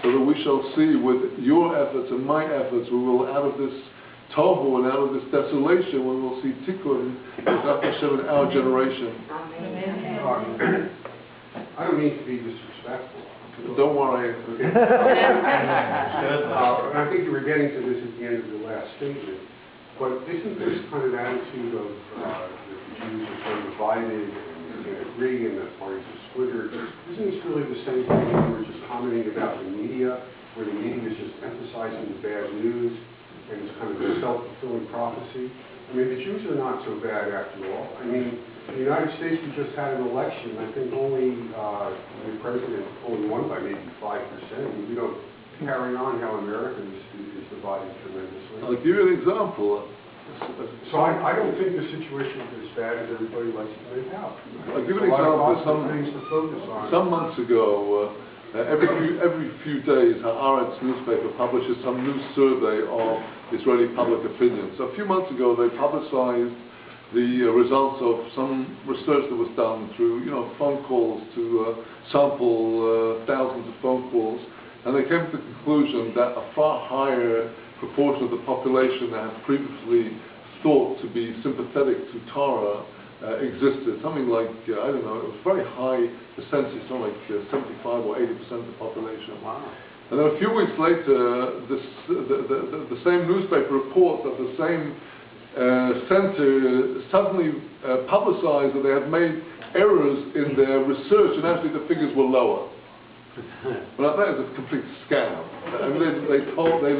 so that we shall see with your efforts and my efforts, we will, out of this tohu and out of this desolation, we will see tikkun, B'ezras Hashem, in our generation. I don't mean to be disrespectful. Don't worry. Okay. I think you were getting to this at the end of the last statement. But isn't this kind of attitude of that the Jews are so divided and can't agree and that parties are splintered, isn't this really the same thing we were just commenting about the media, where the media is just emphasizing the bad news and it's kind of a self-fulfilling prophecy? I mean, the Jews are not so bad after all. I mean, in the United States, we just had an election. I think only the president only won by maybe 5%. And we don't carry on how America is divided tremendously. I'll give you an example. So I don't think the situation is as bad as everybody likes to make out. I'll give you an example. Some things to focus on. Some months ago, every few days, Haaretz newspaper publishes some new survey of Israeli public opinion. So a few months ago, they publicized the results of some research that was done through, phone calls to sample thousands of phone calls, and they came to the conclusion that a far higher proportion of the population that had previously thought to be sympathetic to Torah existed. Something like, I don't know, it was a very high percentage, something like 75 or 80% of the population. Wow. And then a few weeks later, the same newspaper reports that the same center suddenly publicized that they had made errors in their research, and actually the figures were lower. Well, that is a complete scam. I mean, they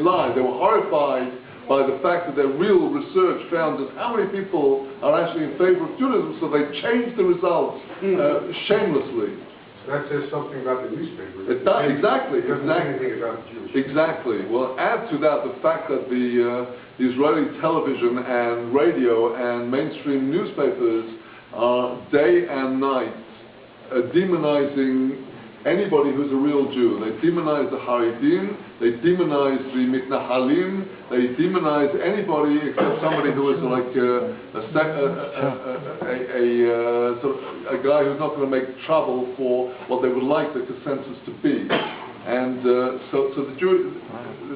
lied. They were horrified by the fact that their real research found that how many people are actually in favor of Judaism, so they changed the results shamelessly. That says something about the newspaper. It does, exactly. It doesn't say anything about the Jewish. Exactly. Well, add to that the fact that the Israeli television and radio and mainstream newspapers are day and night demonizing anybody who's a real Jew. They demonize the Haredim, they demonize the Mitnahalim, they demonize anybody except somebody who is like a guy who's not going to make trouble for what they would like the consensus to be. And so the Jew,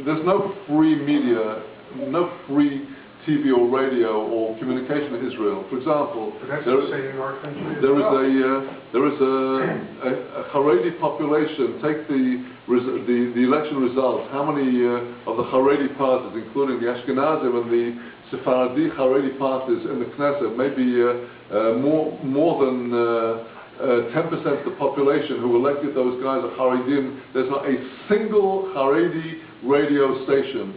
there's no free media, no free TV or radio or communication in Israel. For example, there is a Haredi population. Take the election results. How many of the Haredi parties, including the Ashkenazim and the Sephardi Haredi parties in the Knesset, maybe more than 10% of the population who elected those guys are Haredim. There's not a single Haredi radio station.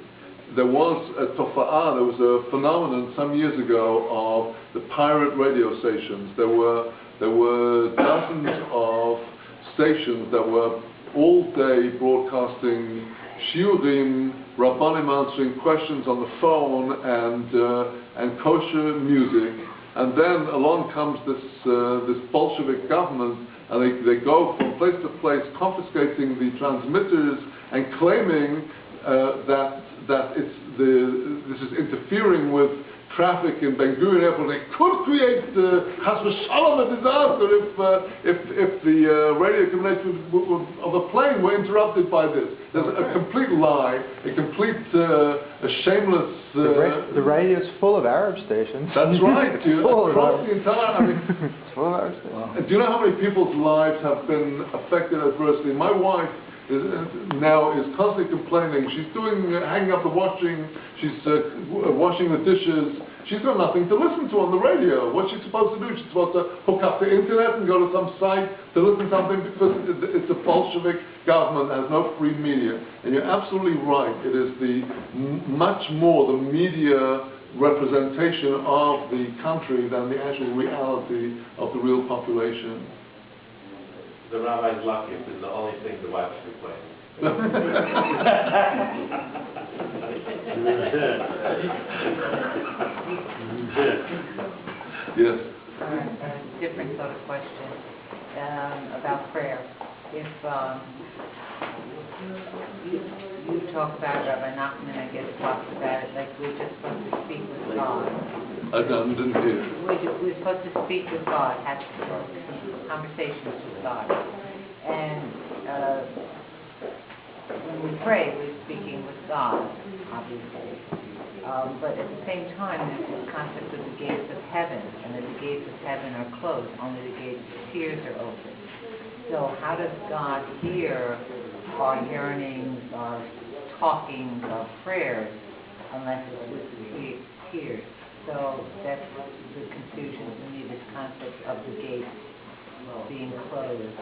There was a tofa'ah, there was a phenomenon some years ago of the pirate radio stations. There were dozens of stations that were all day broadcasting shiurim, rabbanim answering questions on the phone, and kosher music. And then along comes this Bolshevik government, and they go from place to place confiscating the transmitters and claiming that this is interfering with traffic in Ben Gurion Airport. They could create chas v'shalom a disaster if the radio communication of the plane were interrupted by this. There's a complete lie, a complete a shameless. The radio is full of Arab stations. That's right. Across the entire. I mean, it's full of Arab stations. Wow. Do you know how many people's lives have been affected adversely? My wife now is constantly complaining. She's hanging up the washing, she's washing the dishes. She's got nothing to listen to on the radio. What's she supposed to do? She's supposed to hook up the internet and go to some site to listen to something, because it's a Bolshevik government that has no free media. And you're absolutely right. It is much more the media representation of the country than the actual reality of the real population. The rabbi's lucky if it's the only thing the wife should play. Yes. A different sort of question about prayer. If you talk about Rabbi Nachman, I guess, talks about it like we're just supposed to speak with God. I didn't hear. We're supposed to speak with God, have conversations with God. And when we pray, we're speaking with God, obviously. But at the same time, there's this concept of the gates of heaven, and that the gates of heaven are closed, only the gates of tears are open. So how does God hear our yearnings, our talkings, our prayers, unless it's with the tears? So that's the confusion to me, this concept of the gates being closed.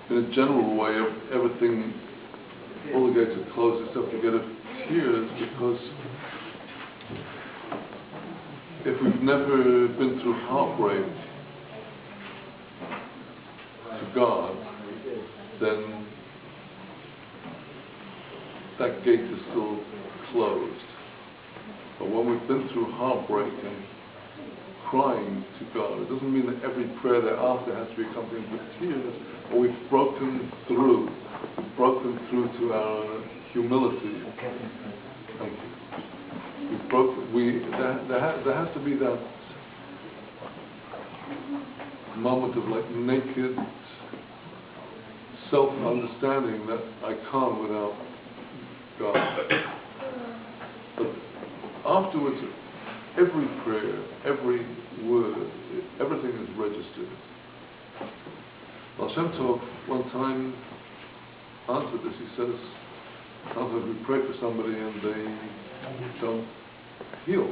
In a general way, everything, all the gates are closed except the gate of tears, because if we've never been through heartbreak to God, then that gate is still closed. But when we've been through heartbreak and crying to God, it doesn't mean that every prayer thereafter has to be accompanied with tears, but we've broken through to our humility. Thank you. We've broken, there has to be that moment of like naked self-understanding that I can't without God. But afterwards, every prayer, every word, everything is registered. Baal Shem Tov one time answered this. He says, sometimes we pray for somebody and they don't heal.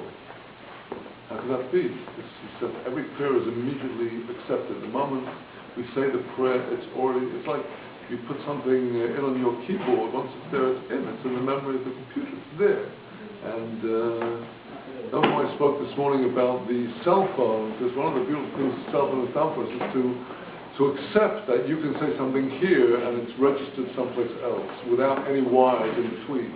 How could that be? He said every prayer is immediately accepted. The moment we say the prayer, it's like you put something in on your keyboard. Once it's there, it's in the memory of the computer. It's there. And that's why I spoke this morning about the cell phone, because one of the beautiful things the cell phone has done for us is to accept that you can say something here and it's registered someplace else without any wires in between.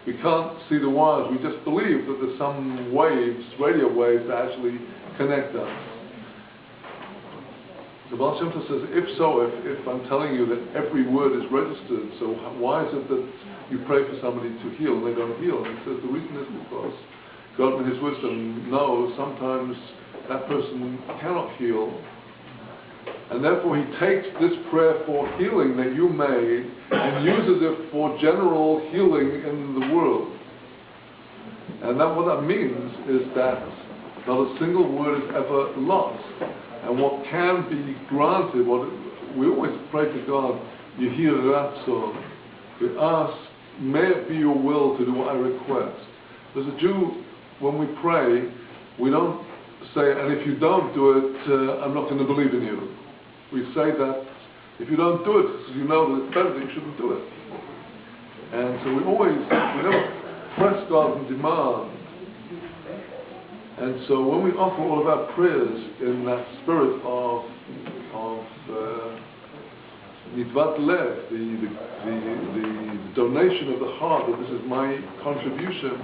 We can't see the wires, we just believe that there's some waves, radio waves, that actually connect us. The Baal Shem Tov says, if I'm telling you that every word is registered, so why is it that you pray for somebody to heal and they don't heal? And he says the reason is because God in His wisdom knows sometimes that person cannot heal, and therefore He takes this prayer for healing that you made and uses it for general healing in the world. And what that means is that not a single word is ever lost. And what can be granted, we always pray to God, Yehi Ratzon. We ask, may it be your will to do what I request. As a Jew, when we pray, we don't say, and if you don't do it, I'm not going to believe in you. We say that if you don't do it, you know that it's better that you shouldn't do it. And so we never press God and demand. And so when we offer all of our prayers in that spirit of Nitvat Lev, the donation of the heart, that this is my contribution,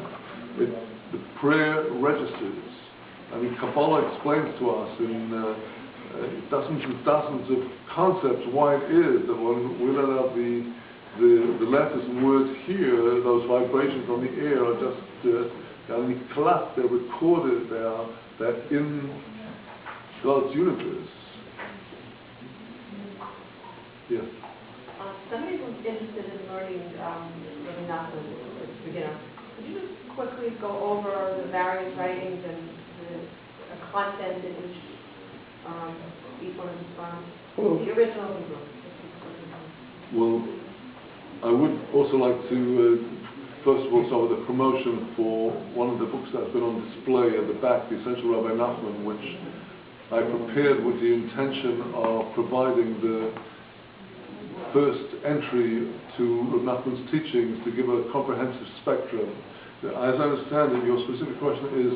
the prayer registers. I mean, Kabbalah explains to us in dozens and dozens of concepts why it is that when we let out the letters and words here, those vibrations on the air are just they're recorded, they're in God's universe. Yes? Somebody who's interested in learning living out as a beginner, could you just quickly go over the various writings and the content in each one of these files? The original Hebrew. Well, I would also like to first of all start with a promotion for one of the books that's been on display at the back, The Essential Rabbi Nachman, which I prepared with the intention of providing the first entry to Rabbi Nachman's teachings to give a comprehensive spectrum. As I understand it, your specific question is,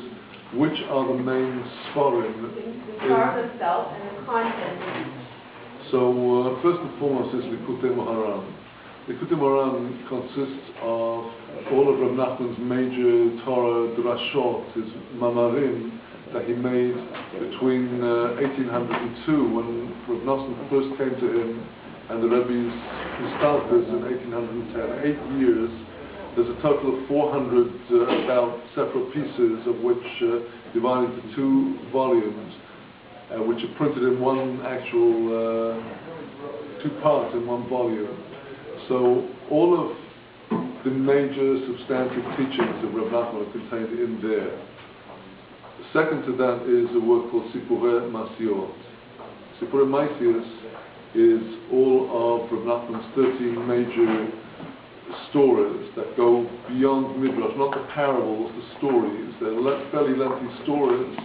which are the main Sfarim? The Torah itself and the content. So, first and foremost is Likutei Moharan. Likutei Moharan consists of all of Rav Nachman's major Torah drashot, his mamarim, that he made between 1802, when Rav Nachman first came to him, and the Rebbe's Histalkus in 1810. 8 years. There's a total of 400 about separate pieces, of which divided into 2 volumes, which are printed in one actual two parts in one volume. So all of the major substantive teachings of Rav Nachman are contained in there. Second to that is a work called Sipurei Masiot. Sipurei Masiot is all of Rav Nachman's 13 major stories that go beyond Midrash, not the parables, the stories. They're fairly lengthy stories